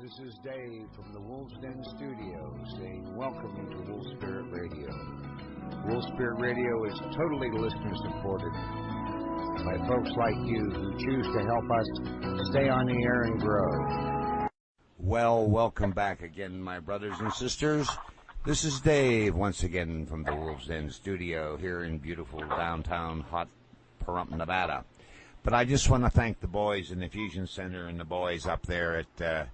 This is Dave from the Wolf's Den Studios saying welcome to Wolf Spirit Radio. Wolf Spirit Radio is totally listener supported by folks like you who choose to help us stay on the air and grow. Well, welcome back again, my brothers and sisters. This is Dave once again from the Wolf's Den Studio here in beautiful downtown hot Pahrump, Nevada. But I just want to thank the boys in the Fusion Center and the boys up there at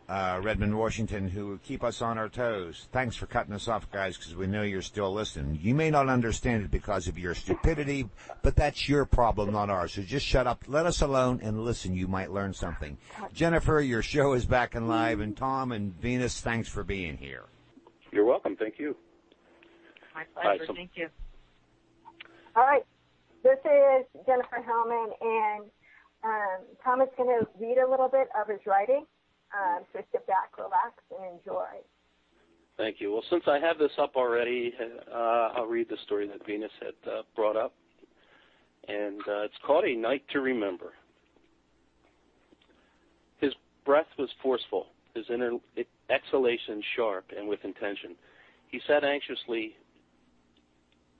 Redmond, Washington, who keep us on our toes. Thanks for cutting us off, guys, because we know you're still listening. You may not understand it because of your stupidity, but that's your problem, not ours. So just shut up, let us alone, and listen. You might learn something. Jennifer, your show is back and live, and Tom and Venus, thanks for being here. You're welcome. Thank you. My pleasure. Thank you. All right. This is Jennifer Hellman, and Tom is going to read a little bit of his writing. So sit back, relax, and enjoy. Thank you. Well, since I have this up already, I'll read the story that Venus had brought up. And it's called A Night to Remember. His breath was forceful, his inner exhalation sharp and with intention. He sat anxiously,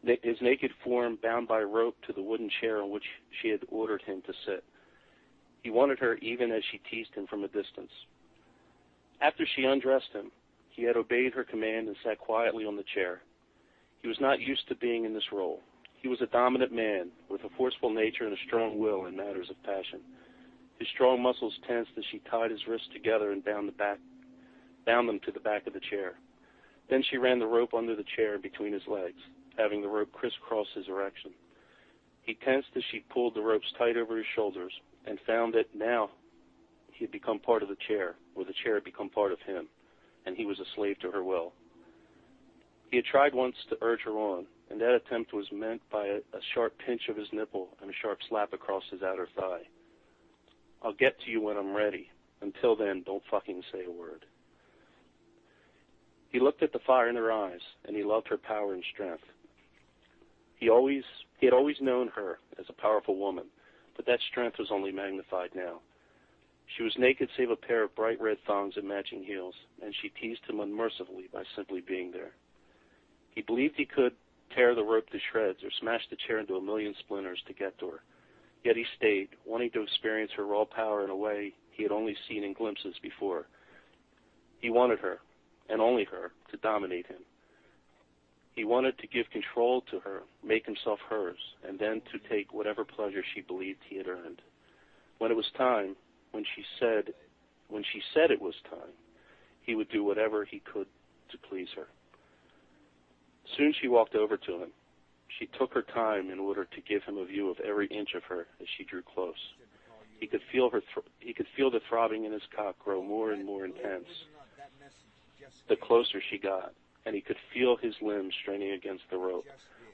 his naked form bound by rope to the wooden chair on which she had ordered him to sit. He wanted her even as she teased him from a distance. After she undressed him, he had obeyed her command and sat quietly on the chair. He was not used to being in this role. He was a dominant man with a forceful nature and a strong will in matters of passion. His strong muscles tensed as she tied his wrists together and bound them to the back of the chair. Then she ran the rope under the chair between his legs, having the rope crisscross his erection. He tensed as she pulled the ropes tight over his shoulders and found that now he had become part of the chair, or the chair had become part of him, and he was a slave to her will. He had tried once to urge her on, and that attempt was met by a sharp pinch of his nipple and a sharp slap across his outer thigh. I'll get to you when I'm ready. Until then, don't fucking say a word. He looked at the fire in her eyes, and he loved her power and strength. He had always known her as a powerful woman, but that strength was only magnified now. She was naked save a pair of bright red thongs and matching heels, and she teased him unmercifully by simply being there. He believed he could tear the rope to shreds or smash the chair into a million splinters to get to her. Yet he stayed, wanting to experience her raw power in a way he had only seen in glimpses before. He wanted her, and only her, to dominate him. He wanted to give control to her, make himself hers, and then to take whatever pleasure she believed he had earned. When it was time, when she said it was time, he would do whatever he could to please her. Soon she walked over to him. She took her time in order to give him a view of every inch of her as she drew close. He could feel the throbbing in his cock grow more and more intense the closer she got, and he could feel his limbs straining against the rope.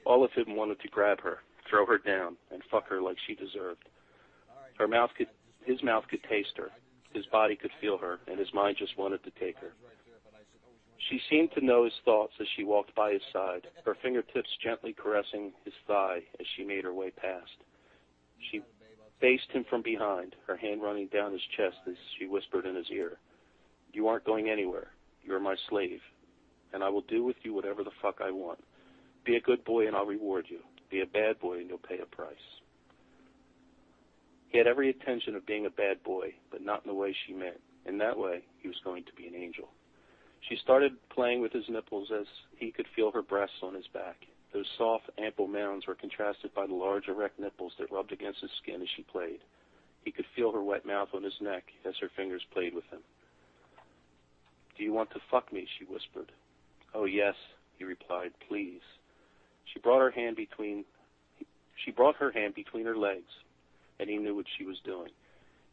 All of him wanted to grab her, throw her down, and fuck her like she deserved. His mouth could taste her, his body could feel her, and his mind just wanted to take her. She seemed to know his thoughts as she walked by his side, her fingertips gently caressing his thigh as she made her way past. She faced him from behind, her hand running down his chest as she whispered in his ear, "You aren't going anywhere. You're my slave, and I will do with you whatever the fuck I want. Be a good boy and I'll reward you. Be a bad boy and you'll pay a price." He had every intention of being a bad boy, but not in the way she meant. In that way, he was going to be an angel. She started playing with his nipples as he could feel her breasts on his back. Those soft, ample mounds were contrasted by the large, erect nipples that rubbed against his skin as she played. He could feel her wet mouth on his neck as her fingers played with him. "Do you want to fuck me?" she whispered. "Oh, yes," he replied, "please." She brought her hand between her legs, and he knew what she was doing.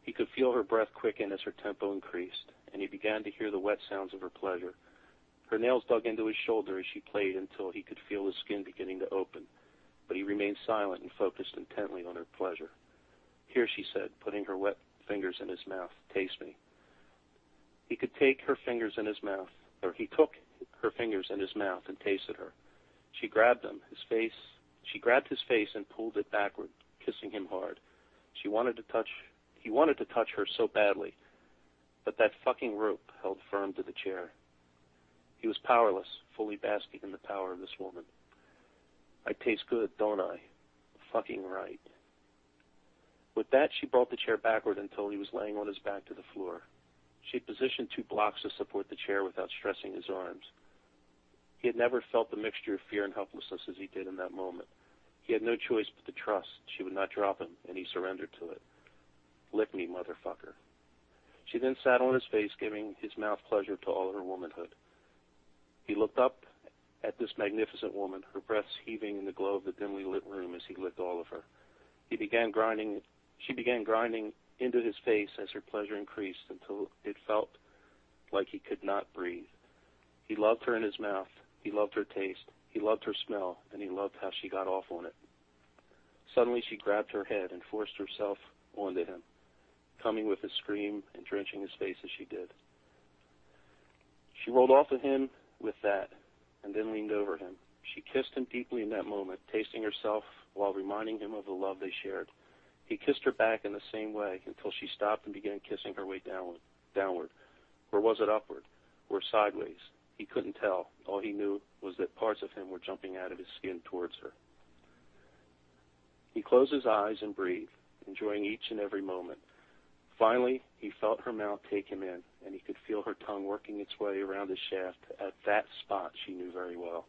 He could feel her breath quicken as her tempo increased, and he began to hear the wet sounds of her pleasure. Her nails dug into his shoulder as she played until he could feel his skin beginning to open, but he remained silent and focused intently on her pleasure. "Here," she said, putting her wet fingers in his mouth, "taste me." He could take her fingers in his mouth, or he took her fingers in his mouth and tasted her. She grabbed him, She grabbed his face and pulled it backward, kissing him hard. He wanted to touch her so badly. but that fucking rope held firm to the chair. He was powerless, fully basking in the power of this woman. I taste good, don't I? Fucking right. With that, she brought the chair backward until he was laying on his back to the floor. She had positioned 2 blocks to support the chair without stressing his arms. He had never felt the mixture of fear and helplessness as he did in that moment. He had no choice but to trust she would not drop him, and he surrendered to it. Lick me, motherfucker. She then sat on his face, giving his mouth pleasure to all her womanhood. He looked up at this magnificent woman, her breaths heaving in the glow of the dimly lit room as he licked all of her. She began grinding into his face as her pleasure increased until it felt like he could not breathe. He loved her in his mouth. He loved her taste. He loved her smell, and he loved how she got off on it. Suddenly she grabbed her head and forced herself onto him, coming with a scream and drenching his face as she did. She rolled off of him with that, and then leaned over him. She kissed him deeply in that moment, tasting herself while reminding him of the love they shared. He kissed her back in the same way until she stopped and began kissing her way downward. Or was it upward? Or sideways? He couldn't tell. All he knew was that parts of him were jumping out of his skin towards her. He closed his eyes and breathed, enjoying each and every moment. Finally, he felt her mouth take him in, and he could feel her tongue working its way around his shaft at that spot she knew very well.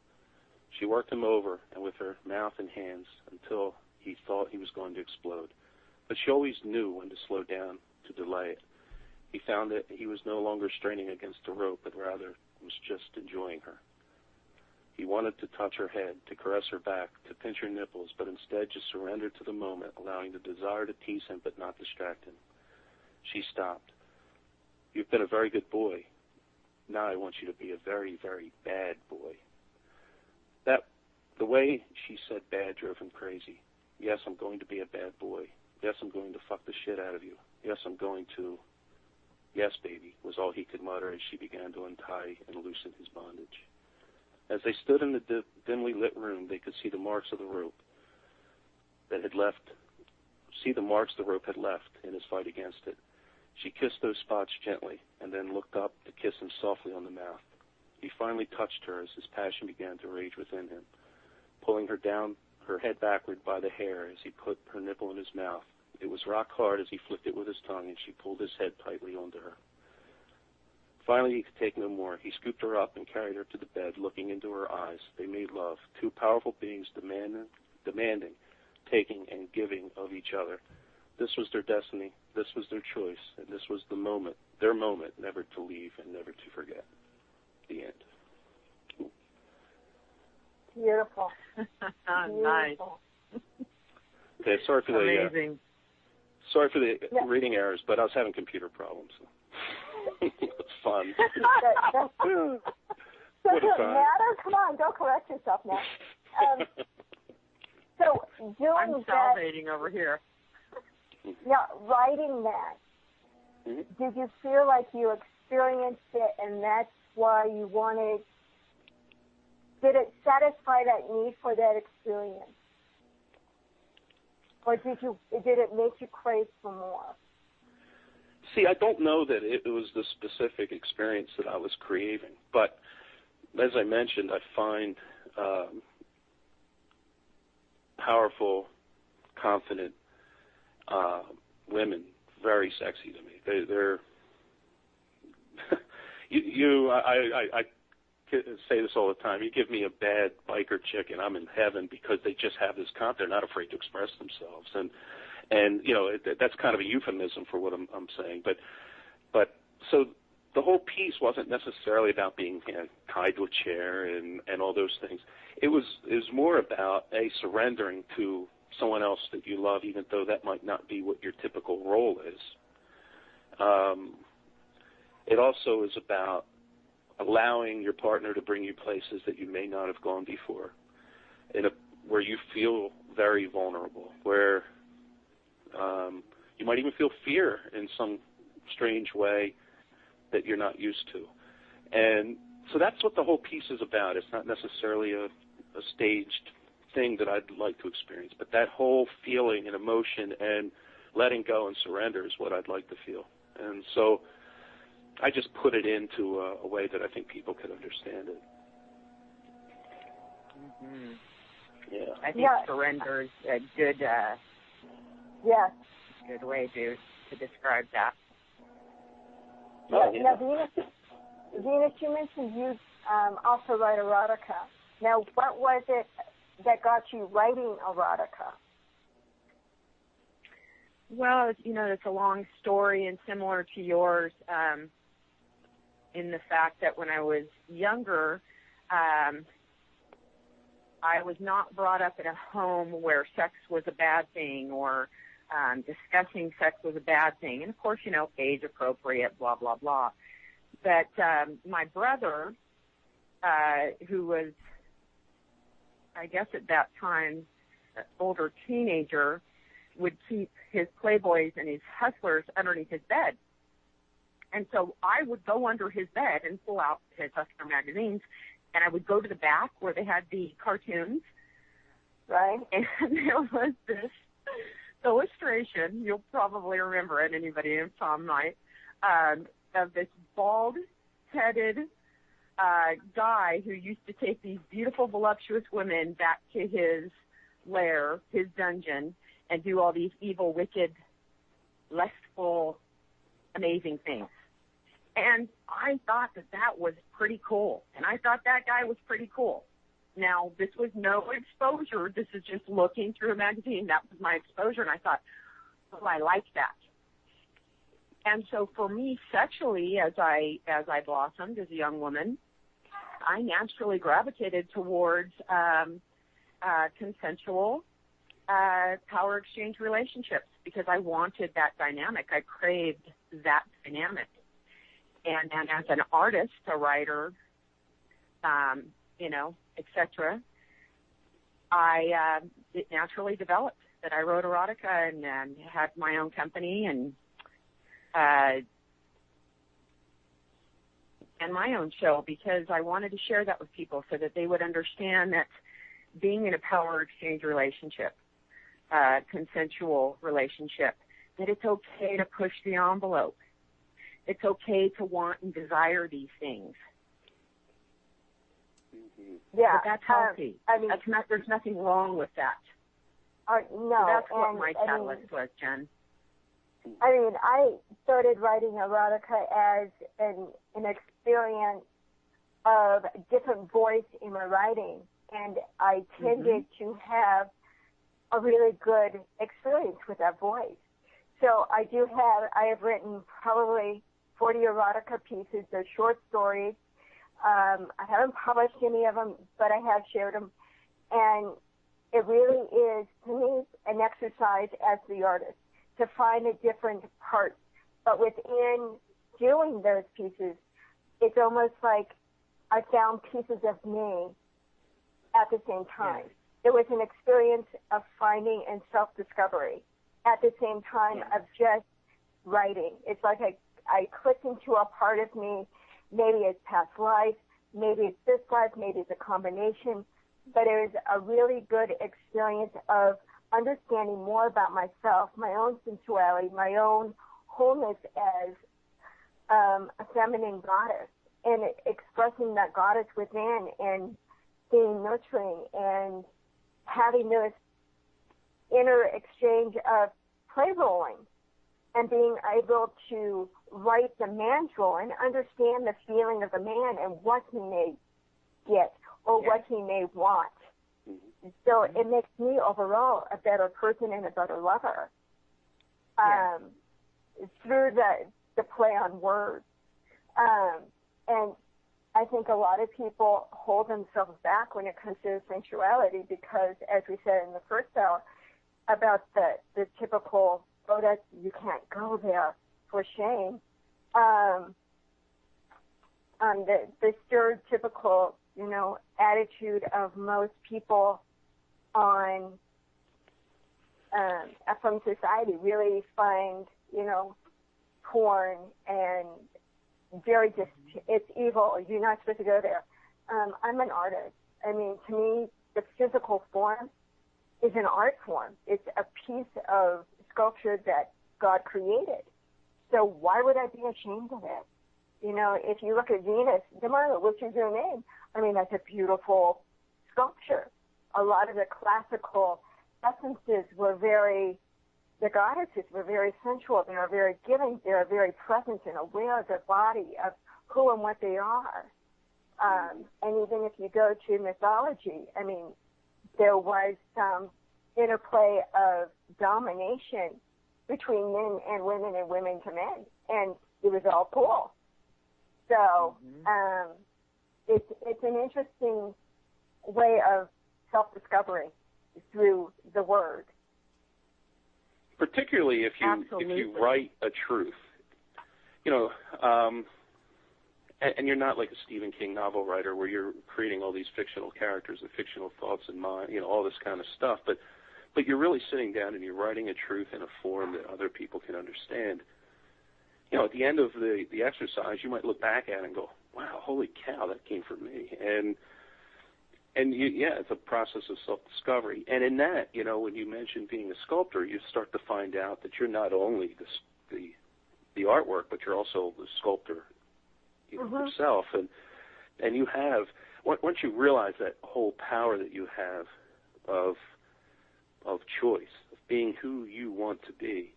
She worked him over, and with her mouth and hands, until he thought he was going to explode. But she always knew when to slow down, to delay it. He found that he was no longer straining against the rope, but rather was just enjoying her. He wanted to touch her head, to caress her back, to pinch her nipples, but instead just surrendered to the moment, allowing the desire to tease him but not distract him. She stopped. You've been a very good boy. Now I want you to be a very, very bad boy. The way she said bad drove him crazy. Yes, I'm going to be a bad boy. Yes, I'm going to fuck the shit out of you. Yes, I'm going to. Yes, baby, was all he could mutter as she began to untie and loosen his bondage. As they stood in the dimly lit room, they could see the marks of the rope that had left. See the marks the rope had left in his fight against it. She kissed those spots gently and then looked up to kiss him softly on the mouth. He finally touched her as his passion began to rage within him, pulling her down, her head backward by the hair as he put her nipple in his mouth. It was rock hard as he flicked it with his tongue, and she pulled his head tightly onto her. Finally, he could take no more. He scooped her up and carried her to the bed, looking into her eyes. They made love, 2 powerful beings demanding, taking, and giving of each other. This was their destiny. This was their choice, and this was the moment, their moment, never to leave and never to forget. The end. Beautiful. Nice. Okay, sorry for Amazing. the reading errors, but I was having computer problems. It's fun. Doesn't matter. Come on, don't correct yourself now. So doing I'm salivating over here. Yeah, writing that. Mm-hmm. Did you feel like you experienced it, and that's why you wanted? Did it satisfy that need for that experience, or did it make you crave for more? See, I don't know that it was the specific experience that I was creating, but as I mentioned, I find powerful, confident women very sexy to me. They're I say this all the time. You give me a bad biker chick, and I'm in heaven because they just have this they're not afraid to express themselves, and you know that's kind of a euphemism for what I'm saying. But so the whole piece wasn't necessarily about being tied to a chair and all those things. It was more about surrendering to someone else that you love, even though that might not be what your typical role is. It also is about allowing your partner to bring you places that you may not have gone before, where you feel very vulnerable, where you might even feel fear in some strange way that you're not used to. And so that's what the whole piece is about. It's not necessarily a staged thing that I'd like to experience, but that whole feeling and emotion and letting go and surrender is what I'd like to feel. And so I just put it into a way that I think people could understand it. Mm-hmm. Yeah. I think surrender is a good, good way to describe that. Now, Venus, you mentioned you also write erotica. Now, what was it that got you writing erotica? Well, it's a long story and similar to yours in the fact that when I was younger, I was not brought up in a home where sex was a bad thing or discussing sex was a bad thing. And, of course, age appropriate, blah, blah, blah. But my brother, who was, I guess at that time, an older teenager, would keep his Playboys and his Hustlers underneath his bed. And so I would go under his bed and pull out his Hustler magazines, and I would go to the back where they had the cartoons. Right. And there was this illustration, you'll probably remember it, anybody named Tom might, of this bald-headed guy who used to take these beautiful, voluptuous women back to his lair, his dungeon, and do all these evil, wicked, lustful, amazing things. And I thought that was pretty cool. And I thought that guy was pretty cool. Now, this was no exposure. This is just looking through a magazine. That was my exposure. And I thought, oh, I like that. And so for me, sexually, as I blossomed as a young woman, I naturally gravitated towards consensual power exchange relationships because I wanted that dynamic. I craved that dynamic. And then as an artist, a writer, etc., it naturally developed that I wrote erotica and had my own company and my own show because I wanted to share that with people so that they would understand that being in a power exchange relationship, consensual relationship, that it's okay to push the envelope. It's okay to want and desire these things. Mm-hmm. Yeah. But that's healthy. There's nothing wrong with that. No. So that's what my catalyst was, Jen. I started writing erotica as an experience of different voice in my writing, and I tended to have a really good experience with that voice. So I have written probably 40 erotica pieces. They're short stories. I haven't published any of them, but I have shared them. And it really is, to me, an exercise as the artist to find the different parts. But within doing those pieces, it's almost like I found pieces of me at the same time. Yeah. It was an experience of finding and self-discovery at the same time of just writing. It's like I clicked into a part of me. Maybe it's past life, maybe it's this life, maybe it's a combination, but it was a really good experience of understanding more about myself, my own sensuality, my own wholeness as a feminine goddess, and expressing that goddess within and being nurturing and having this inner exchange of play rolling and being able to write the man's role and understand the feeling of the man and what he may get or what he may want. So it makes me overall a better person and a better lover through the play on words. And I think a lot of people hold themselves back when it comes to sensuality because, as we said in the first hour, about the typical, that you can't go there for shame. The stereotypical, attitude of most people on from society really find, porn and it's evil. You're not supposed to go there. I'm an artist. To me, the physical form is an art form. It's a piece of sculpture that God created. So why would I be ashamed of it? You know, if you look at Venus de Milo, which is your name, I mean, that's a beautiful sculpture. A lot of the classical essences were the goddesses were very sensual. They are very giving. They are very present and aware of their body, of who and what they are. And even if you go to mythology, I mean, there was some interplay of domination between men and women to men, and it was all cool. So it's an interesting way of self-discovery through the word. Particularly if you write a truth, you know, and you're not like a Stephen King novel writer where you're creating all these fictional characters and fictional thoughts in mind, you know, all this kind of stuff. But you're really sitting down and you're writing a truth in a form that other people can understand. You know, at the end of the exercise, you might look back at it and go, wow, holy cow, that came from me. And it's a process of self-discovery. And in that, you know, when you mention being a sculptor, you start to find out that you're not only the artwork, but you're also the sculptor, you know, yourself. And you have, once you realize that whole power that you have of choice, of being who you want to be,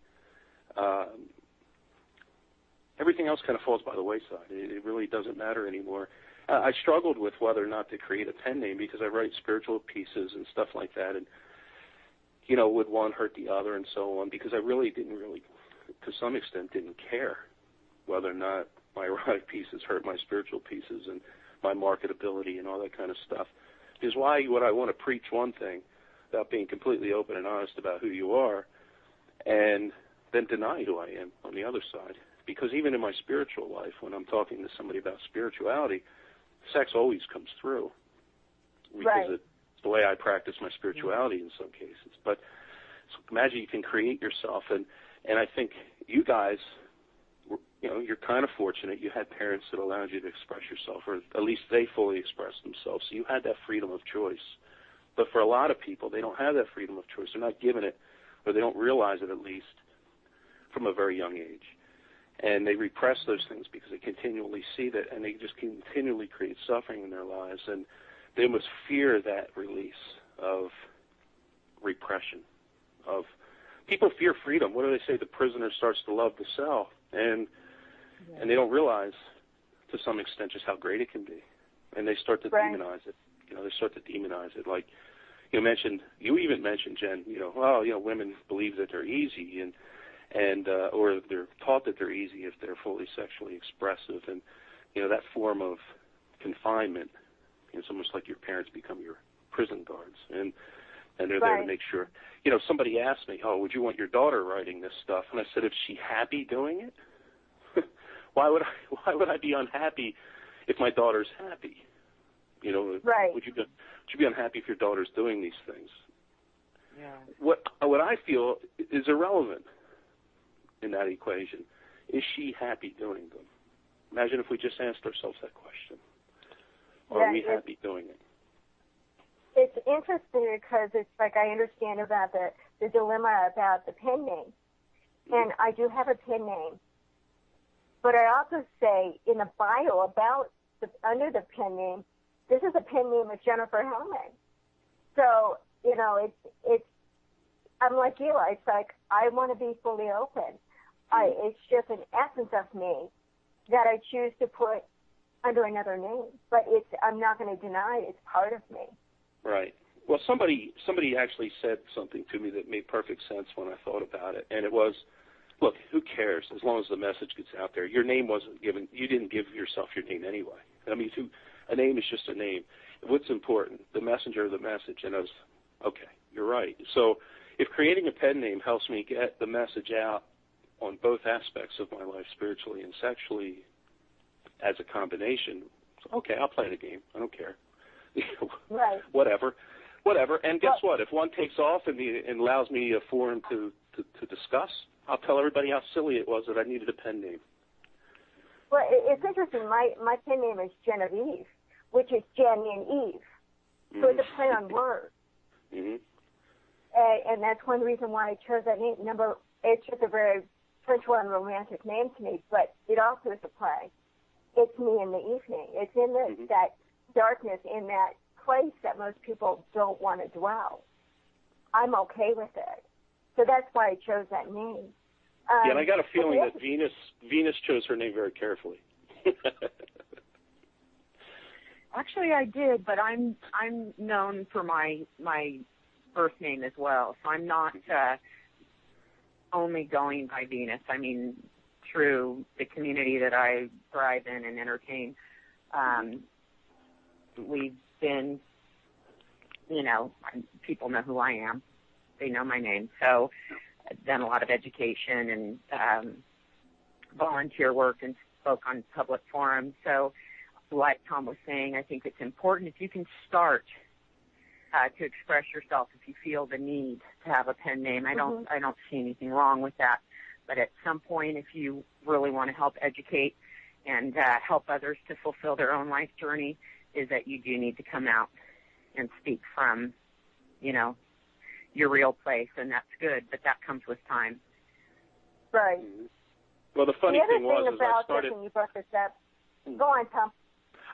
everything else kind of falls by the wayside. It really doesn't matter anymore. I struggled with whether or not to create a pen name because I write spiritual pieces and stuff like that, and, you know, would one hurt the other and so on, because I really didn't to some extent, didn't care whether or not my erotic pieces hurt my spiritual pieces and my marketability and all that kind of stuff. Because why would I want to preach one thing without being completely open and honest about who you are and then deny who I am on the other side? Because even in my spiritual life, when I'm talking to somebody about spirituality, sex always comes through because it's the way I practice my spirituality in some cases. But so imagine you can create yourself, and I think you guys, you know, you're kind of fortunate. You had parents that allowed you to express yourself, or at least they fully expressed themselves, so you had that freedom of choice. But for a lot of people, they don't have that freedom of choice. They're not given it, or they don't realize it, at least, from a very young age. And they repress those things because they continually see that, and they just continually create suffering in their lives. And they must fear that release of repression. Of people fear freedom. What do they say? The prisoner starts to love the cell, and they don't realize, to some extent, just how great it can be. And they start to demonize it. You know, they start to demonize it. Like you even mentioned, Jen. You know, well, you know, women believe that they're easy, and or they're taught that they're easy if they're fully sexually expressive, and you know that form of confinement. You know, it's almost like your parents become your prison guards, and they're there to make sure. You know, somebody asked me, "Oh, would you want your daughter writing this stuff?" And I said, "Is she happy doing it? Why would I be unhappy if my daughter's happy? You know, would you be unhappy if your daughter's doing these things?" Yeah. What I feel is irrelevant in that equation. Is she happy doing them? Imagine if we just asked ourselves that question. Are we happy doing it? It's interesting because it's like I understand about the dilemma about the pen name. And I do have a pen name. But I also say in the bio about under the pen name, this is a pen name of Jennifer Hellman. So, you know, it's I'm like you. It's like I want to be fully open. It's just an essence of me that I choose to put under another name. But I'm not going to deny it. It's part of me. Right. Well, somebody actually said something to me that made perfect sense when I thought about it, and it was, look, who cares as long as the message gets out there? Your name wasn't given. You didn't give yourself your name anyway. I mean, a name is just a name. What's important? The messenger of the message. And I was, okay, you're right. So if creating a pen name helps me get the message out on both aspects of my life, spiritually and sexually, as a combination, okay, I'll play the game. I don't care. Whatever. And guess what? If one takes off and allows me a forum to discuss, I'll tell everybody how silly it was that I needed a pen name. Well, it's interesting. My pen name is Genevieve, which is Jen and Eve. So it's a play on words. Mm-hmm. And that's one reason why I chose that name. It's just a very sensual and romantic name to me, but it also is a play. it's me in the evening. It's in that darkness, in that place that most people don't want to dwell. I'm okay with it. So that's why I chose that name. Yeah, and I got a feeling that Venus chose her name very carefully. Actually, I did, but I'm known for my birth name as well, so I'm not only going by Venus. I mean, through the community that I thrive in and entertain, we've been, people know who I am. They know my name. So I've done a lot of education and volunteer work and spoke on public forums. So like Tom was saying, I think it's important if you can start to express yourself if you feel the need to have a pen name. I don't see anything wrong with that. But at some point, if you really want to help educate and help others to fulfill their own life journey, is that you do need to come out and speak from, your real place, and that's good, but that comes with time. Right. Well, the funny thing was, is I started... When you brought this up, go on, Tom.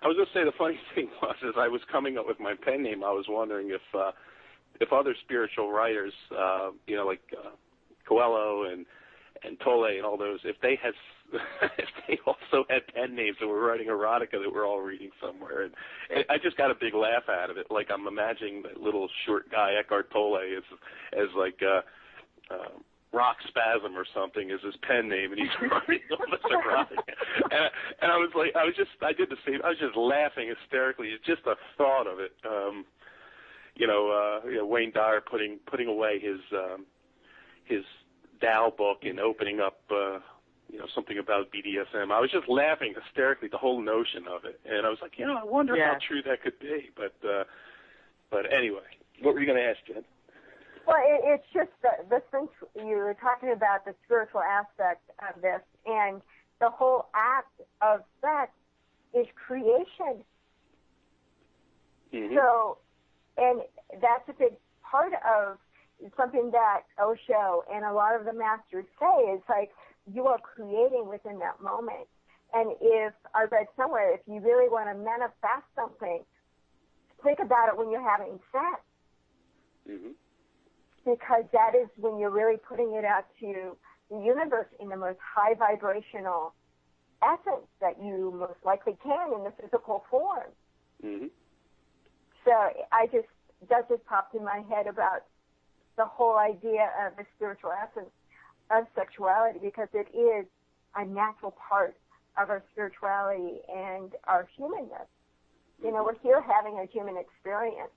I was going to say the funny thing was, as I was coming up with my pen name, I was wondering if other spiritual writers, like Coelho and Tolle and all those, if they also had pen names and were writing erotica that we're all reading somewhere. And I just got a big laugh out of it. Like I'm imagining that little short guy Eckhart Tolle as like Rock Spasm or something is his pen name, and he's writing all this erotica. And I did the same. I was just laughing hysterically. It's just the thought of it. Wayne Dyer putting away his Dow book and opening up, something about BDSM. I was just laughing hysterically, the whole notion of it. And I was like, I wonder how true that could be. But anyway, what were you going to ask, Jen? Well, it's just the sense you were talking about, the spiritual aspect of this, and the whole act of sex is creation. Mm-hmm. So, and that's a big part of something that Osho and a lot of the masters say is like you are creating within that moment. And if I read somewhere, if you really want to manifest something, think about it when you're having sex. Mm-hmm. Because that is when you're really putting it out to the universe in the most high vibrational essence that you most likely can in the physical form. Mm-hmm. So that just popped in my head about the whole idea of the spiritual essence of sexuality, because it is a natural part of our spirituality and our humanness. We're here having a human experience.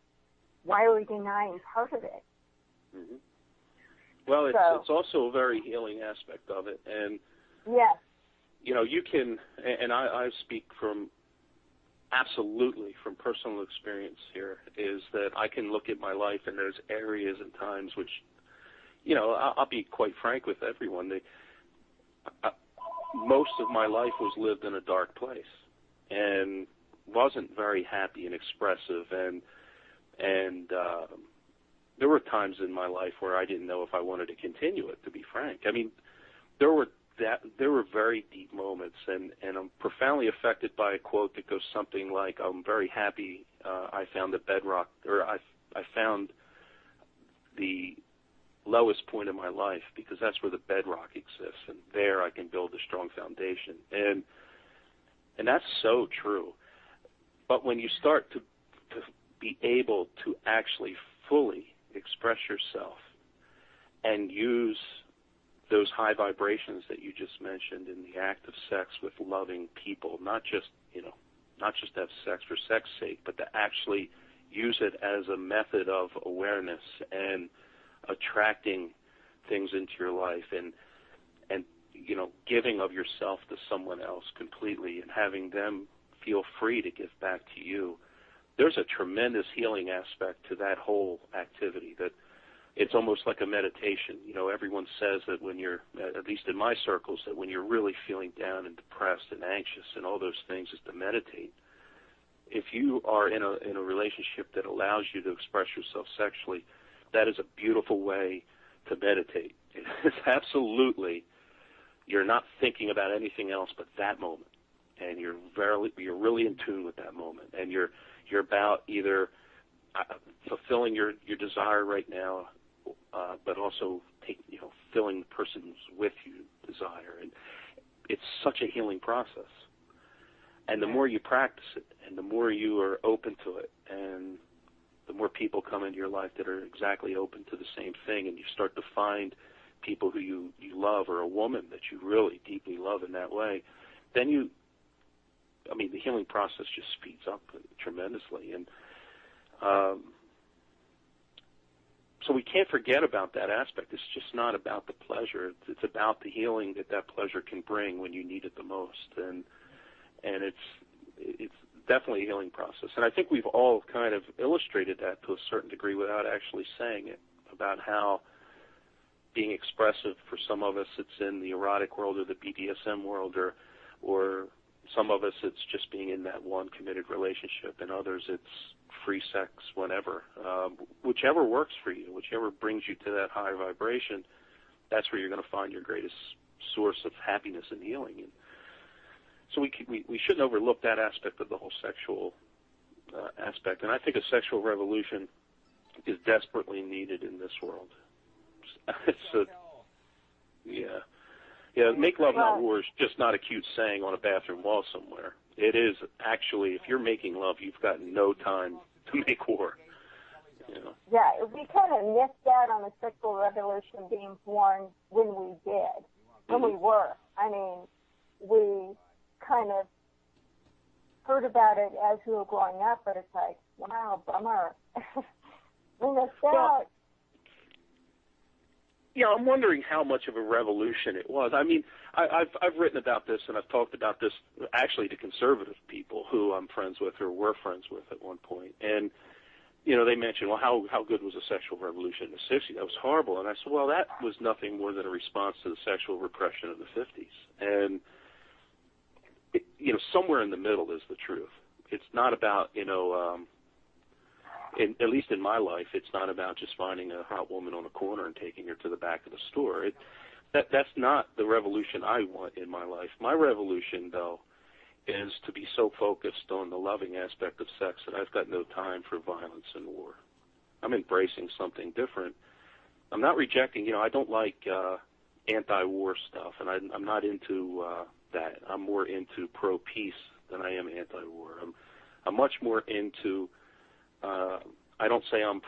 Why are we denying part of it? Mm-hmm. Well, it's also a very healing aspect of it. And, yes. You can, and I speak from absolutely from personal experience here, is that I can look at my life and there's areas and times which, I'll be quite frank with everyone. Most of my life was lived in a dark place and wasn't very happy and expressive, and there were times in my life where I didn't know if I wanted to continue it, to be frank. I mean, there were very deep moments, and I'm profoundly affected by a quote that goes something like, I'm very happy I found the bedrock, or I found the lowest point in my life, because that's where the bedrock exists, and there I can build a strong foundation. And that's so true. But when you start to be able to actually fully express yourself and use those high vibrations that you just mentioned in the act of sex with loving people, not just to have sex for sex sake, but to actually use it as a method of awareness and attracting things into your life and giving of yourself to someone else completely and having them feel free to give back to you. There's a tremendous healing aspect to that whole activity, that it's almost like a meditation. Everyone says that when you're, at least in my circles, that when you're really feeling down and depressed and anxious and all those things, is to meditate. If you are in a relationship that allows you to express yourself sexually, that is a beautiful way to meditate. It's absolutely, you're not thinking about anything else but that moment. and you're really in tune with that moment, and you're about either fulfilling your desire right now, but also filling the person who's with you desire, and it's such a healing process. And the more you practice it, and the more you are open to it, and the more people come into your life that are exactly open to the same thing, and you start to find people who you love, or a woman that you really deeply love in that way, then the healing process just speeds up tremendously. And so we can't forget about that aspect. It's just not about the pleasure. It's about the healing that pleasure can bring when you need it the most. And it's definitely a healing process. And I think we've all kind of illustrated that to a certain degree without actually saying it, about how being expressive, for some of us it's in the erotic world or the BDSM world, or some of us it's just being in that one committed relationship, and others it's free sex whenever. Whichever works for you, whichever brings you to that high vibration, that's where you're going to find your greatest source of happiness and healing. And so we shouldn't overlook that aspect of the whole sexual aspect. And I think a sexual revolution is desperately needed in this world. Make love not war is just not a cute saying on a bathroom wall somewhere. It is actually, if you're making love, you've got no time to make war. Yeah, we kind of missed out on the sexual revolution being born when we did, when we were. I mean, we kind of heard about it as we were growing up, but it's like, wow, bummer. We missed out. Yeah, I'm wondering how much of a revolution it was. I mean, I've written about this, and I've talked about this actually to conservative people who I'm friends with or were friends with at one point. And, they mentioned, well, how good was the sexual revolution in the 60s? That was horrible. And I said, well, that was nothing more than a response to the sexual repression of the 50s. And, somewhere in the middle is the truth. It's not about, at least in my life, it's not about just finding a hot woman on a corner and taking her to the back of the store. That's not the revolution I want in my life. My revolution, though, is to be so focused on the loving aspect of sex that I've got no time for violence and war. I'm embracing something different. I'm not rejecting, I don't like anti-war stuff, and I'm not into that. I'm more into pro-peace than I am anti-war. I'm much more into... I don't say I'm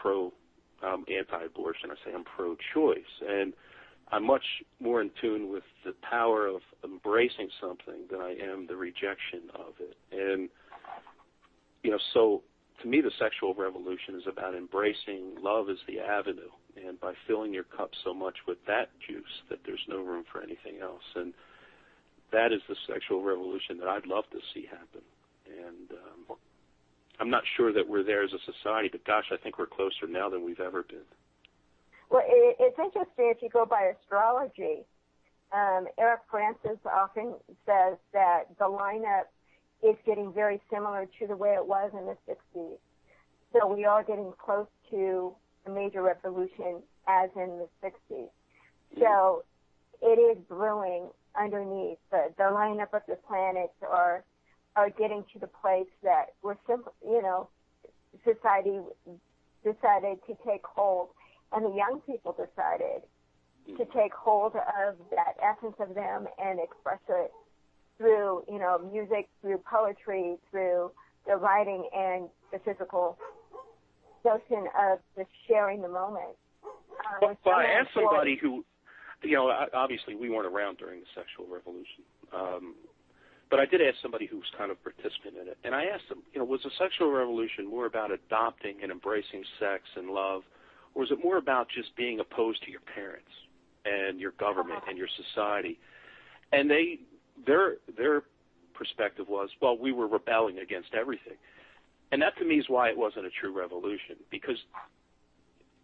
anti-abortion. I say I'm pro-choice, and I'm much more in tune with the power of embracing something than I am the rejection of it. And so to me, the sexual revolution is about embracing love as the avenue, and by filling your cup so much with that juice that there's no room for anything else. And that is the sexual revolution that I'd love to see happen. And I'm not sure that we're there as a society, but gosh, I think we're closer now than we've ever been. Well, it's interesting if you go by astrology. Eric Francis often says that the lineup is getting very similar to the way it was in the 60s. So we are getting close to a major revolution as in the 60s. So it is brewing underneath. The lineup of the planets are getting to the place that we're simply, society decided to take hold, and the young people decided to take hold of that essence of them and express it through, music, through poetry, through the writing, and the physical notion of just sharing the moment. Well, I asked somebody who, obviously we weren't around during the sexual revolution, but I did ask somebody who was kind of a participant in it, and I asked them, was the sexual revolution more about adopting and embracing sex and love, or was it more about just being opposed to your parents and your government and your society? And their perspective was, well, we were rebelling against everything. And that to me is why it wasn't a true revolution, because,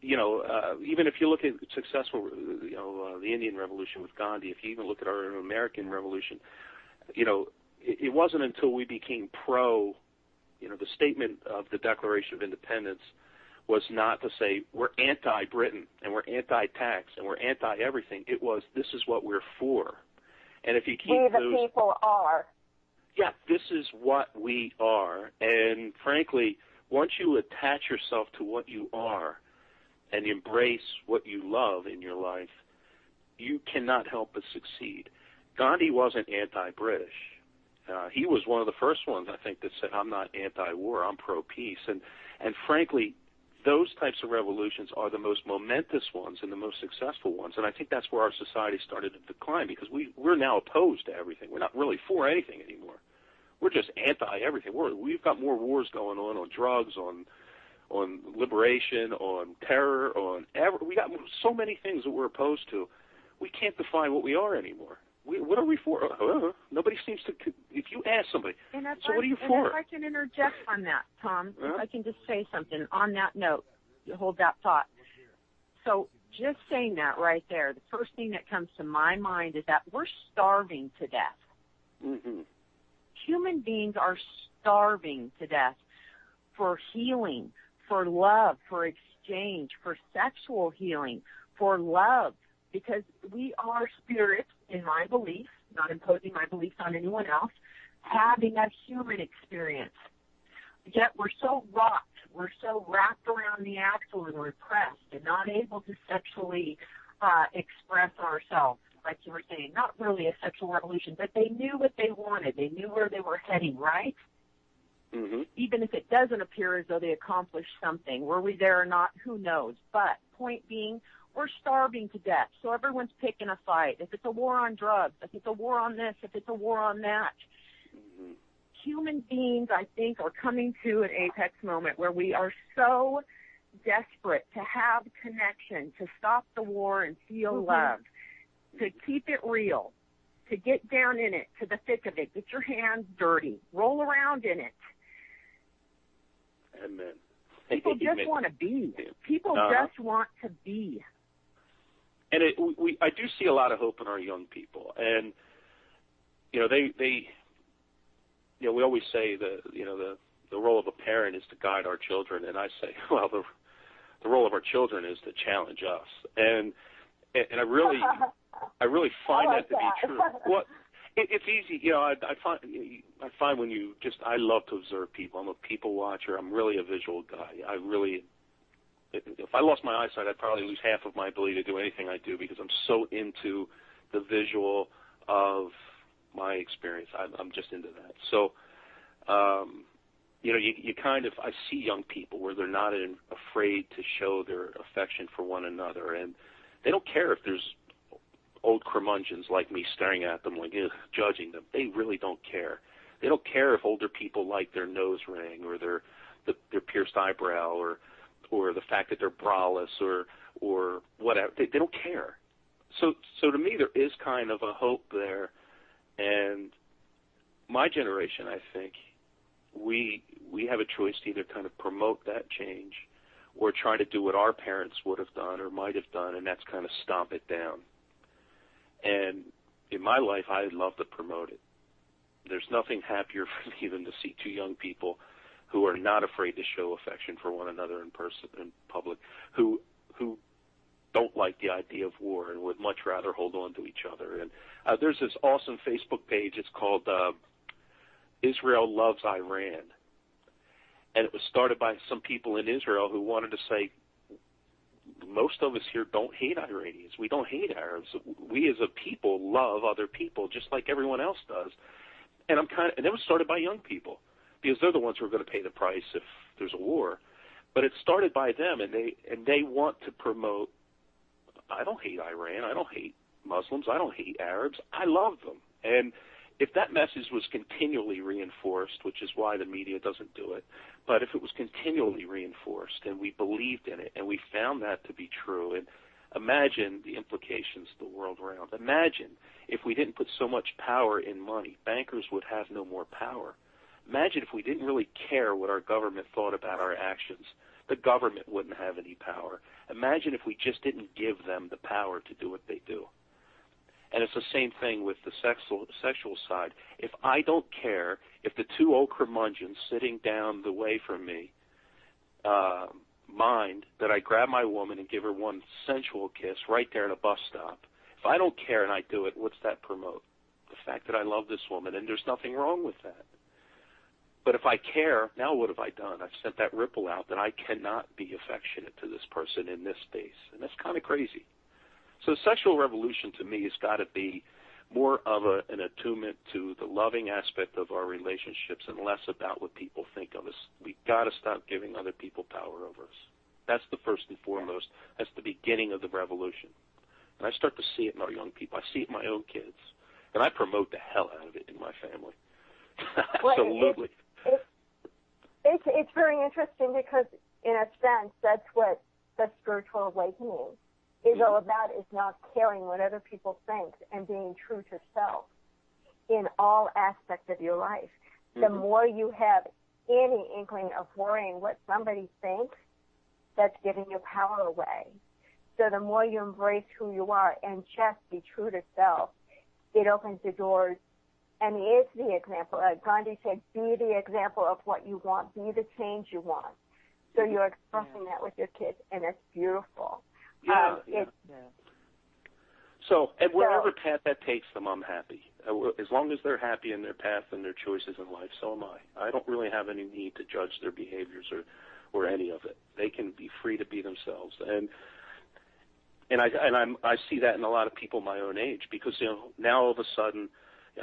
even if you look at successful, the Indian Revolution with Gandhi, if you even look at our American Revolution, it wasn't until we became the statement of the Declaration of Independence was not to say we're anti-Britain and we're anti-tax and we're anti-everything. It was, this is what we're for. And if you keep we the people are. yeah, this is what we are. And frankly, once you attach yourself to what you are and embrace what you love in your life, you cannot help but succeed. Gandhi wasn't anti-British. He was one of the first ones, I think, that said, I'm not anti-war, I'm pro-peace. And frankly, those types of revolutions are the most momentous ones and the most successful ones. And I think that's where our society started to decline, because we're now opposed to everything. We're not really for anything anymore. We're just anti-everything. We've got more wars going on drugs, on liberation, on terror, we got so many things that we're opposed to. We can't define what we are anymore. What are we for? Nobody seems to. If you ask somebody, so what are you for? If I can interject on that, Tom, if I can just say something on that note, hold that thought. So just saying that right there, the first thing that comes to my mind is that we're starving to death. Mm-hmm. Human beings are starving to death for healing, for love, for exchange, for sexual healing, for love, because we are spirits, in my belief, not imposing my beliefs on anyone else, having a human experience. Yet we're so rocked, we're so wrapped around the axle and repressed and not able to sexually express ourselves, like you were saying. Not really a sexual revolution, but they knew what they wanted. They knew where they were heading, right? Mm-hmm. Even if it doesn't appear as though they accomplished something. Were we there or not, who knows? But point being, we're starving to death, so everyone's picking a fight. If it's a war on drugs, if it's a war on this, if it's a war on that. Mm-hmm. Human beings, I think, are coming to an apex moment where we are so desperate to have connection, to stop the war and feel love, to keep it real, to get down in it, to the thick of it, get your hands dirty, roll around in it. Amen. People just want to be. People just want to be. And I do see a lot of hope in our young people, and we always say the role of a parent is to guide our children, and I say, well, the role of our children is to challenge us, and I really find that to be true. Well, it's easy, I find when I love to observe people. I'm a people watcher. I'm really a visual guy. If I lost my eyesight, I'd probably lose half of my ability to do anything I do, because I'm so into the visual of my experience. I'm just into that. So, you kind of, I see young people where they're not afraid to show their affection for one another, and they don't care if there's old curmudgeons like me staring at them, like judging them. They really don't care. They don't care if older people like their nose ring or their pierced eyebrow or the fact that they're braless or whatever. They don't care. So to me, there is kind of a hope there. And my generation, I think, we have a choice to either kind of promote that change or try to do what our parents would have done or might have done, and that's kind of stomp it down. And in my life, I love to promote it. There's nothing happier for me than to see two young people who are not afraid to show affection for one another in person, in public, who don't like the idea of war and would much rather hold on to each other. And there's this awesome Facebook page. It's called Israel Loves Iran. And it was started by some people in Israel who wanted to say, most of us here don't hate Iranians. We don't hate Arabs. We as a people love other people just like everyone else does. And it was started by young people, because they're the ones who are going to pay the price if there's a war. But it started by them, and they want to promote, I don't hate Iran, I don't hate Muslims, I don't hate Arabs, I love them. And if that message was continually reinforced, which is why the media doesn't do it, but if it was continually reinforced and we believed in it and we found that to be true, and imagine the implications of the world around. Imagine if we didn't put so much power in money, bankers would have no more power. Imagine if we didn't really care what our government thought about our actions. The government wouldn't have any power. Imagine if we just didn't give them the power to do what they do. And it's the same thing with the sexual side. If I don't care, if the two old curmudgeons sitting down the way from me mind that I grab my woman and give her one sensual kiss right there at a bus stop, if I don't care and I do it, what's that promote? The fact that I love this woman, and there's nothing wrong with that. But if I care, now what have I done? I've sent that ripple out that I cannot be affectionate to this person in this space, and that's kind of crazy. So sexual revolution to me has got to be more of an attunement to the loving aspect of our relationships and less about what people think of us. We've got to stop giving other people power over us. That's the first and foremost. That's the beginning of the revolution. And I start to see it in our young people. I see it in my own kids. And I promote the hell out of it in my family. Absolutely. It's very interesting because, in a sense, that's what the spiritual awakening is all about, is not caring what other people think and being true to self in all aspects of your life. The more you have any inkling of worrying what somebody thinks, that's giving your power away. So the more you embrace who you are and just be true to self, it opens the doors and is the example. Gandhi said, be the example of what you want, be the change you want. So you're expressing that with your kids, and it's beautiful. So, and wherever path that takes them, I'm happy. As long as they're happy in their path and their choices in life, so am I. I don't really have any need to judge their behaviors or any of it. They can be free to be themselves. And I see that in a lot of people my own age, because now all of a sudden,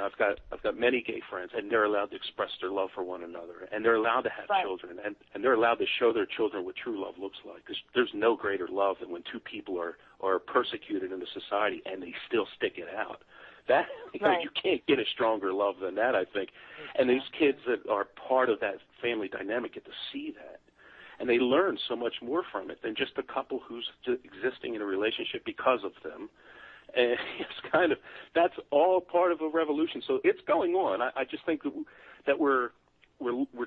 I've got many gay friends, and they're allowed to express their love for one another, and they're allowed to have children, and they're allowed to show their children what true love looks like. Because there's no greater love than when two people are persecuted in the society and they still stick it out. That you can't get a stronger love than that, I think. And these kids that are part of that family dynamic get to see that. And they learn so much more from it than just a couple who's existing in a relationship because of them. And it's that's all part of a revolution. So it's going on. I just think that we're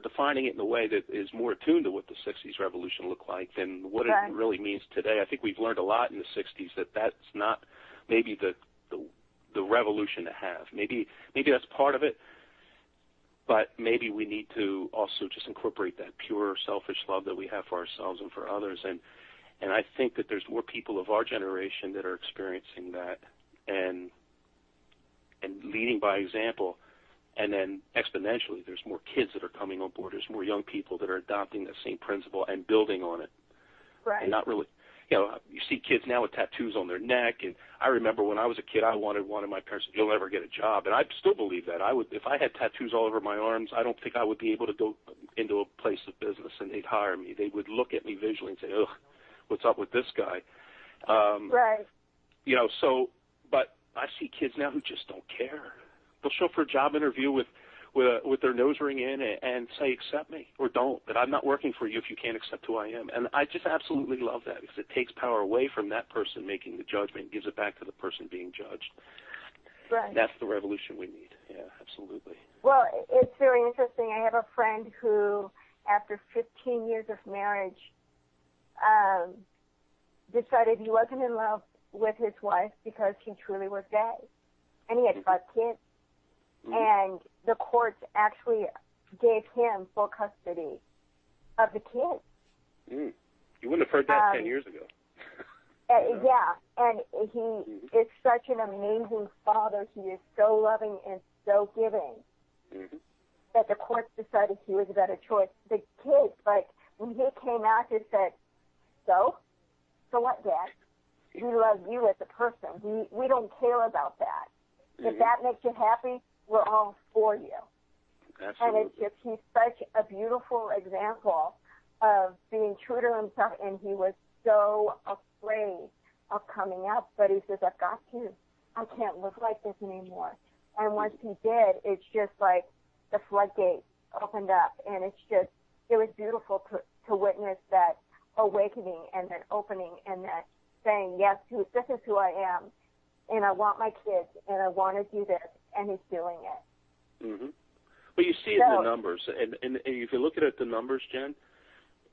defining it in a way that is more attuned to what the 60s revolution looked like than what it really means today. I think we've learned a lot in the 60s that's not maybe the revolution to have. Maybe that's part of it. But maybe we need to also just incorporate that pure, selfish love that we have for ourselves and for others. And I think that there's more people of our generation that are experiencing that and leading by example. And then exponentially, there's more kids that are coming on board. There's more young people that are adopting that same principle and building on it. Right. And not really, you see kids now with tattoos on their neck. And I remember when I was a kid, I wanted one of my parents, you'll never get a job. And I still believe that. If I had tattoos all over my arms, I don't think I would be able to go into a place of business and they'd hire me. They would look at me visually and say, ugh, what's up with this guy? But I see kids now who just don't care. They'll show up for a job interview with their nose ring in and say, accept me, or don't, that I'm not working for you if you can't accept who I am. And I just absolutely love that, because it takes power away from that person making the judgment and gives it back to the person being judged. Right. And that's the revolution we need. Yeah, absolutely. Well, it's very interesting. I have a friend who, after 15 years of marriage, decided he wasn't in love with his wife because he truly was gay. And he had 5 kids. And the courts actually gave him full custody of the kids. You wouldn't have heard that 10 years ago. And he is such an amazing father. He is so loving and so giving that the courts decided he was a better choice. The kids, when he came out, they said, so what, Dad? We love you as a person. We don't care about that. If that makes you happy, we're all for you. Absolutely. And it's just, he's such a beautiful example of being true to himself, and he was so afraid of coming out, but he says, I've got to. I can't live like this anymore. And once he did, it's just like the floodgates opened up, and it was beautiful to witness that awakening and that opening and that saying, yes, this is who I am, and I want my kids, and I want to do this, and he's doing it. Well, you see it in the numbers, and if you look at the numbers, Jen,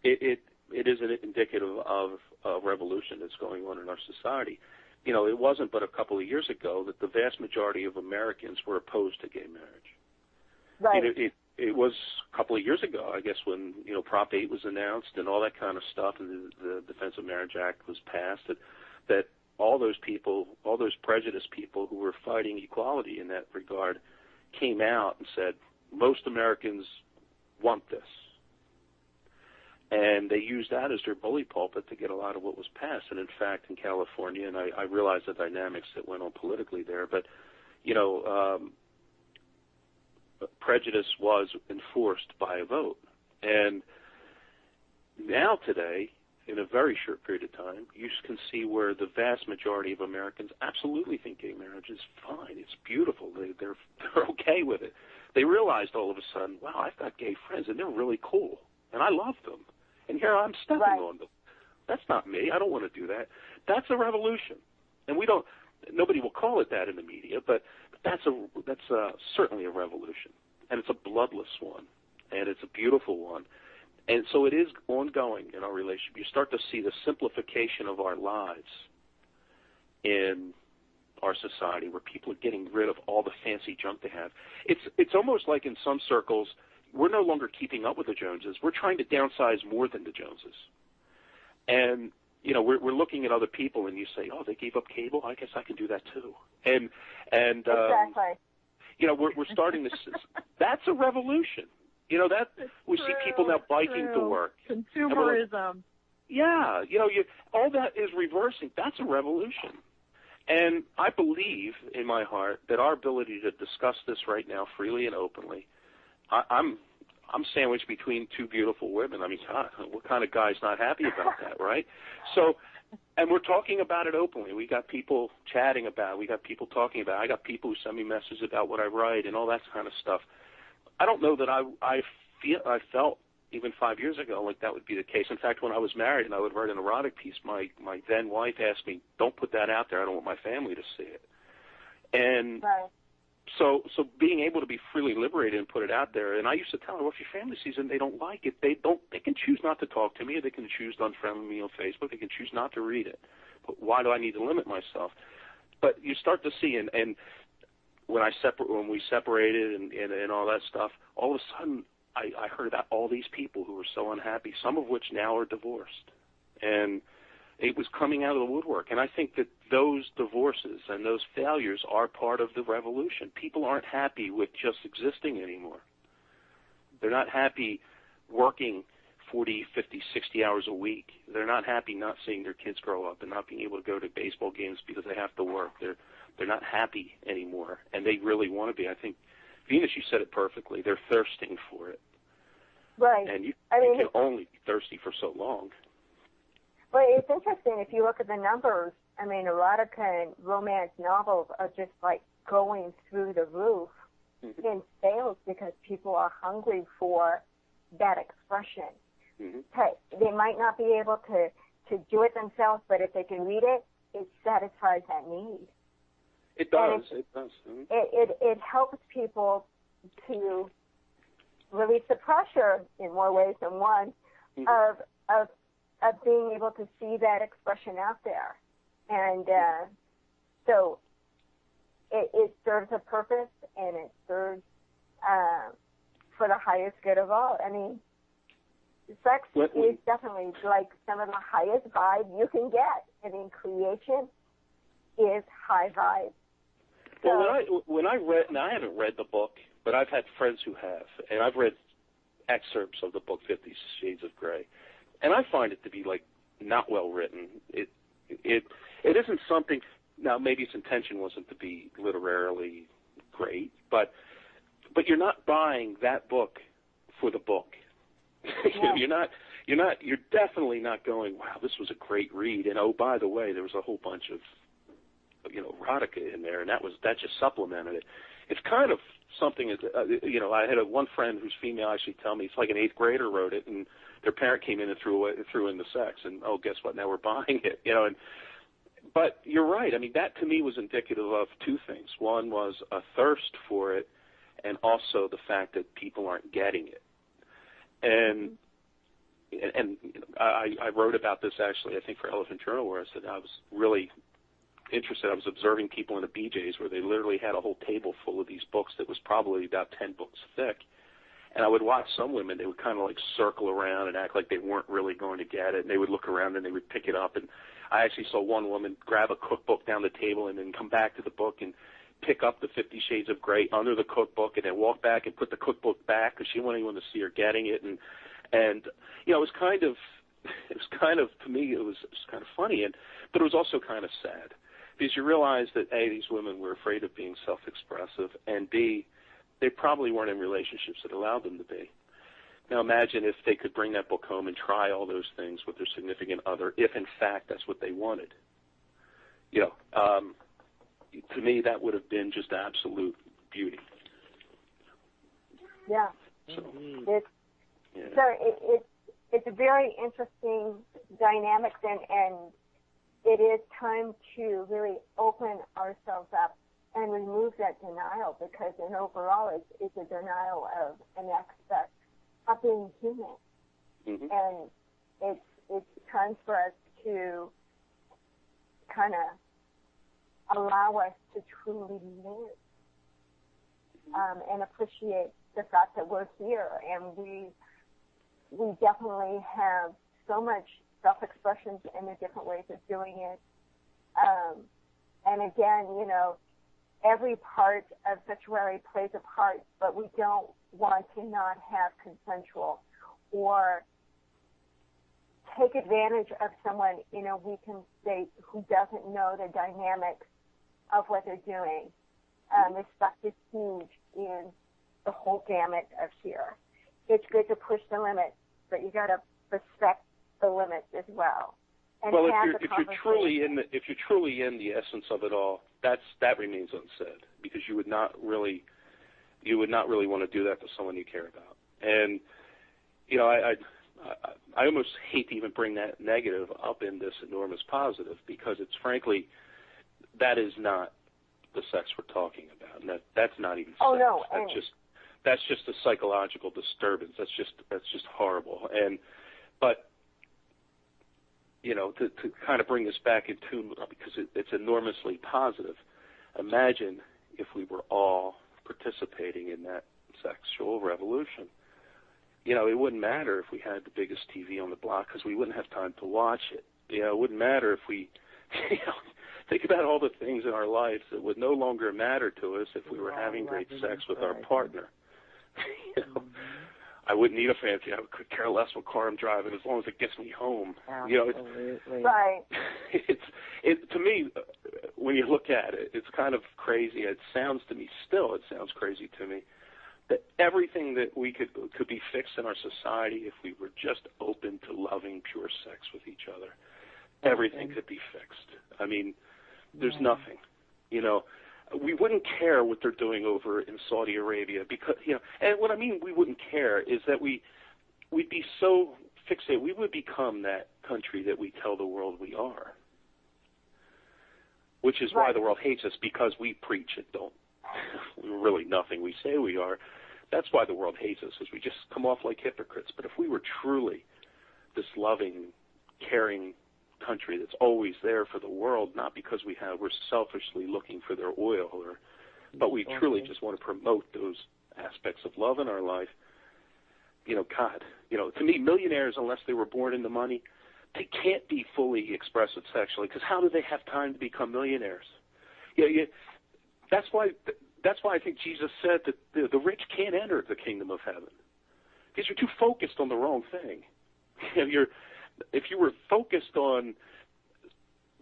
it is indicative of a revolution that's going on in our society. It wasn't but a couple of years ago that the vast majority of Americans were opposed to gay marriage. Right. It was a couple of years ago, I guess, when Prop 8 was announced and all that kind of stuff, and the Defense of Marriage Act was passed, that all those people, all those prejudiced people who were fighting equality in that regard, came out and said, most Americans want this. And they used that as their bully pulpit to get a lot of what was passed. And in fact, in California, and I realize the dynamics that went on politically there, but, prejudice was enforced by a vote. And now today, in a very short period of time, you can see where the vast majority of Americans absolutely think gay marriage is fine. It's beautiful. They're okay with it. They realized all of a sudden, wow, I've got gay friends, and they're really cool, and I love them. And here I'm stepping on them. That's not me. I don't want to do that. That's a revolution. And nobody will call it that in the media, but that's certainly a revolution. And it's a bloodless one, and it's a beautiful one. And so it is ongoing in our relationship. You start to see the simplification of our lives in our society, where people are getting rid of all the fancy junk they have. It's almost like in some circles, we're no longer keeping up with the Joneses. We're trying to downsize more than the Joneses. And, we're looking at other people, and you say, oh, they gave up cable? I guess I can do that too. And exactly. We're starting this. That's a revolution. That we see people now biking to work. Consumerism. All that is reversing. That's a revolution. And I believe in my heart that our ability to discuss this right now freely and openly, I'm sandwiched between two beautiful women. I mean, God, what kind of guy's not happy about that, right? So, and we're talking about it openly. We got people chatting about it. We got people talking about it. I got people who send me messages about what I write and all that kind of stuff. I don't know that I felt even 5 years ago like that would be the case. In fact, when I was married and I would write an erotic piece, my then wife asked me, don't put that out there. I don't want my family to see it. And so being able to be freely liberated and put it out there, and I used to tell her, well, if your family sees it and they don't like it, they can choose not to talk to me, or they can choose to unfriend me on Facebook, they can choose not to read it. But why do I need to limit myself? But you start to see, and when we separated and all that stuff, all of a sudden I heard about all these people who were so unhappy, some of which now are divorced. And it was coming out of the woodwork. And I think that those divorces and those failures are part of the revolution. People aren't happy with just existing anymore. They're not happy working 40, 50, 60 hours a week. They're not happy not seeing their kids grow up and not being able to go to baseball games because they have to work. They're not happy anymore, and they really want to be. I think, Venus, you said it perfectly. They're thirsting for it. Right. And you can only be thirsty for so long. Well, it's interesting. If you look at the numbers, erotica and romance novels are just like going through the roof in sales because people are hungry for that expression. They might not be able to do it themselves, but if they can read it, it satisfies that need. It does. It helps people to release the pressure in more ways than one of being able to see that expression out there. And so it serves a purpose, and it serves for the highest good of all. Sex is definitely like some of the highest vibe you can get. Creation is high vibe. Well, when I read, now I haven't read the book, but I've had friends who have, and I've read excerpts of the book 50 Shades of Grey, and I find it to be like not well written. It isn't something. Now maybe its intention wasn't to be literarily great, but you're not buying that book for the book. Yeah. You're definitely not going, wow, this was a great read, and oh, by the way, there was a whole bunch of erotica in there, and that just supplemented it. It's kind of something, I had one friend who's female actually tell me it's like an 8th grader wrote it, and their parent came in and threw in the sex, and oh, guess what? Now we're buying it, But you're right. That to me was indicative of two things. One was a thirst for it, and also the fact that people aren't getting it. And I wrote about this actually, I think, for Elephant Journal, where I said I was really interested. I was observing people in a BJ's where they literally had a whole table full of these books that was probably about 10 books thick. And I would watch some women, they would kind of like circle around and act like they weren't really going to get it. And they would look around and they would pick it up. And I actually saw one woman grab a cookbook down the table and then come back to the book and pick up the 50 Shades of Grey under the cookbook and then walk back and put the cookbook back because she didn't want anyone to see her getting it. And you know, it was kind of, to me, it was kind of funny, but it was also kind of sad because you realize that, A, these women were afraid of being self-expressive, and B, they probably weren't in relationships that allowed them to be. Now imagine if they could bring that book home and try all those things with their significant other, if in fact that's what they wanted. You know, to me that would have been just absolute beauty. Yeah. So, it's a very interesting dynamic, and it is time to really open ourselves up and remove that denial, because in overall it's a denial of an aspect of being human. mm-hmm. And it's time for us to kind of allow us to truly live and appreciate the fact that we're here, and we definitely have so much self-expression and the different ways of doing it. And again, you know, every part of sexuality plays a part, but we don't want to not have consensual or take advantage of someone in a weakened state who doesn't know the dynamics of what they're doing. Respect is huge in the whole gamut of here. It's good to push the limits, but you got to respect the limits as well. And well, if you're truly in the essence of it all, that remains unsaid, because you would not really want to do that to someone you care about. And you know, I almost hate to even bring that negative up in this enormous positive, because it's frankly, that is not the sex we're talking about, and that's not even sex. No, that's just a psychological disturbance. That's just horrible. But you know, to kind of bring this back into, because it's enormously positive. Imagine if we were all participating in that sexual revolution. You know, it wouldn't matter if we had the biggest TV on the block, because we wouldn't have time to watch it. You know, it wouldn't matter if we, you know, think about all the things in our lives that would no longer matter to us if we were having great sex with our partner. You know, I wouldn't need a fancy. I could care less what car I'm driving as long as it gets me home. Absolutely. You know, right. To me, when you look at it, it's kind of crazy. It sounds crazy to me that everything that we could be fixed in our society if we were just open to loving pure sex with each other. Everything could be fixed. I mean, there's nothing, you know. We wouldn't care what they're doing over in Saudi Arabia, because, you know, and what I mean we wouldn't care is that we'd be so fixated. We would become that country that we tell the world we are, which is why the world hates us, because we preach it. We're really nothing we say we are. That's why the world hates us, is we just come off like hypocrites. But if we were truly this loving, caring country that's always there for the world, not because we're selfishly looking for their oil, but we truly just want to promote those aspects of love in our life. You know, God, you know, to me, millionaires, unless they were born into money, they can't be fully expressive sexually, because how do they have time to become millionaires? That's why I think Jesus said that the rich can't enter the kingdom of heaven, because you're too focused on the wrong thing. You know, if you were focused on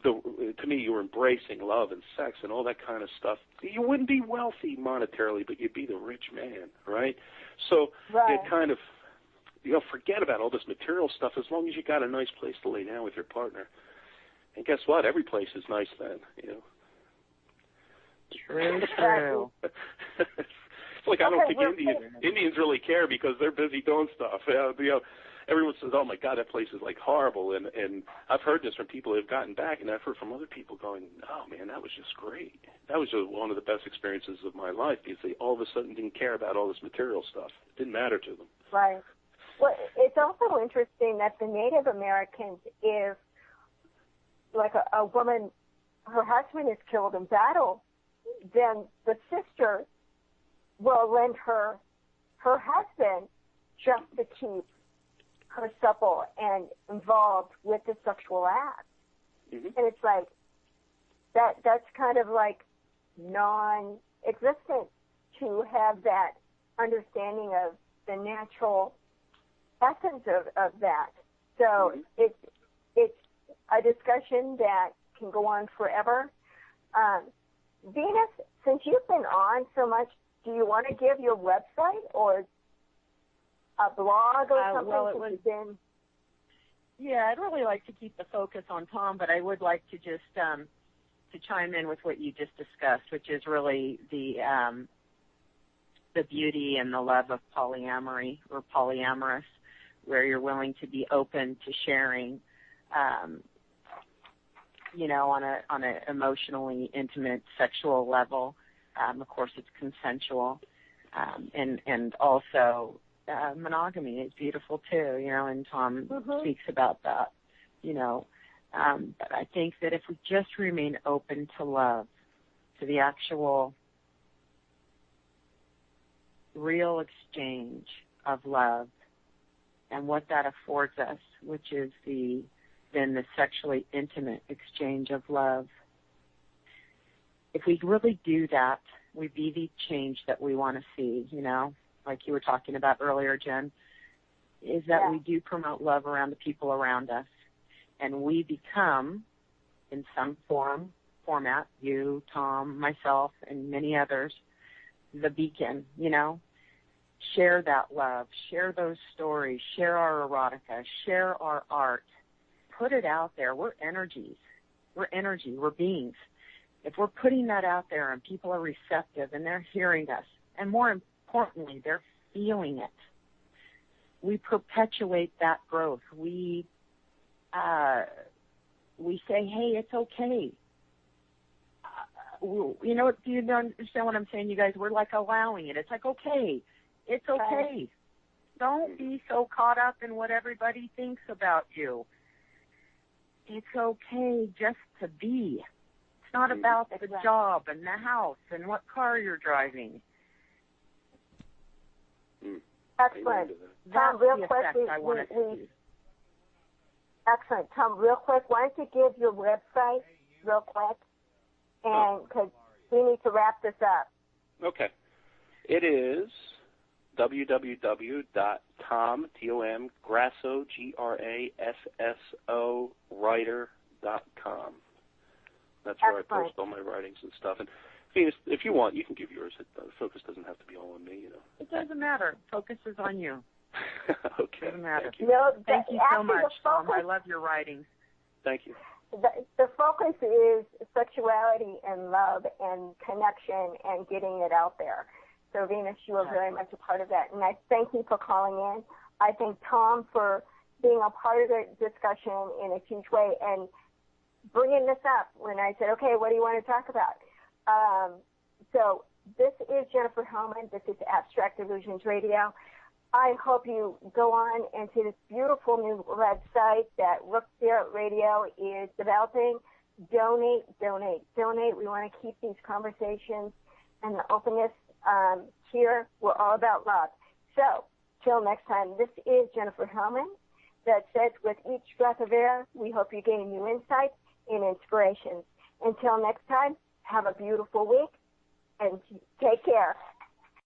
to me, you were embracing love and sex and all that kind of stuff, you wouldn't be wealthy monetarily, but you'd be the rich man, right? So it kind of, you know, forget about all this material stuff as long as you got a nice place to lay down with your partner. And guess what? Every place is nice then, you know. True. It's like I don't think Indians really care, because they're busy doing stuff. You know, everyone says, "Oh my God, that place is like horrible," and I've heard this from people who've gotten back, and I've heard from other people going, "Oh man, that was just great. That was just one of the best experiences of my life," because they all of a sudden didn't care about all this material stuff. It didn't matter to them. Right. Well, it's also interesting that the Native Americans, if like a woman, her husband is killed in battle, then the sister will lend her her husband just to keep her supple and involved with the sexual act. Mm-hmm. And it's like, that's kind of like non-existent to have that understanding of the natural essence of that. So mm-hmm. it's a discussion that can go on forever. Venus, since you've been on so much, do you want to give your website or a blog or something? Yeah, I'd really like to keep the focus on Tom, but I would like to just to chime in with what you just discussed, which is really the beauty and the love of polyamory or polyamorous, where you're willing to be open to sharing, on a emotionally intimate sexual level. Of course, it's consensual, and also monogamy is beautiful too, and Tom mm-hmm. speaks about that, But I think that if we just remain open to love, to the actual real exchange of love and what that affords us, which is then the sexually intimate exchange of love. If we really do that, we be the change that we want to see, like you were talking about earlier, Jen, is that we do promote love around the people around us. And we become, in some format, you, Tom, myself, and many others, the beacon, Share that love, share those stories, share our erotica, share our art. Put it out there. We're energies. We're energy. We're beings. If we're putting that out there and people are receptive and they're hearing us, and more importantly, they're feeling it, we perpetuate that growth. We say, hey, it's okay. Do you understand what I'm saying, you guys? We're like allowing it. It's like, okay, it's okay. Don't be so caught up in what everybody thinks about you. It's okay just to be. It's not about the job and the house and what car you're driving. Excellent. Tom, real quick, excellent. Tom, real quick, why don't you give your website real quick? And because we need to wrap this up. Okay. It is www.Tom, Tom Grasso, Grasso, writer.com. That's where I post all my writings and stuff. And Venus, if you want, you can give yours. The focus doesn't have to be all on me, It doesn't matter. Focus is on you. Okay. Doesn't matter. Thank you, Thank you so much, Tom. I love your writings. Thank you. The focus is sexuality and love and connection and getting it out there. So, Venus, you are very much a part of that. And I thank you for calling in. I thank Tom for being a part of the discussion in a huge way and bringing this up when I said, okay, what do you want to talk about? So this is Jennifer Hellman. This is Abstract Illusions Radio. I hope you go on into this beautiful new website that Rook Spirit Radio is developing. Donate, donate, donate. We want to keep these conversations and the openness here. We're all about love. So, till next time, this is Jennifer Hellman that says, with each breath of air, we hope you gain new insights and inspirations. Until next time, have a beautiful week and take care.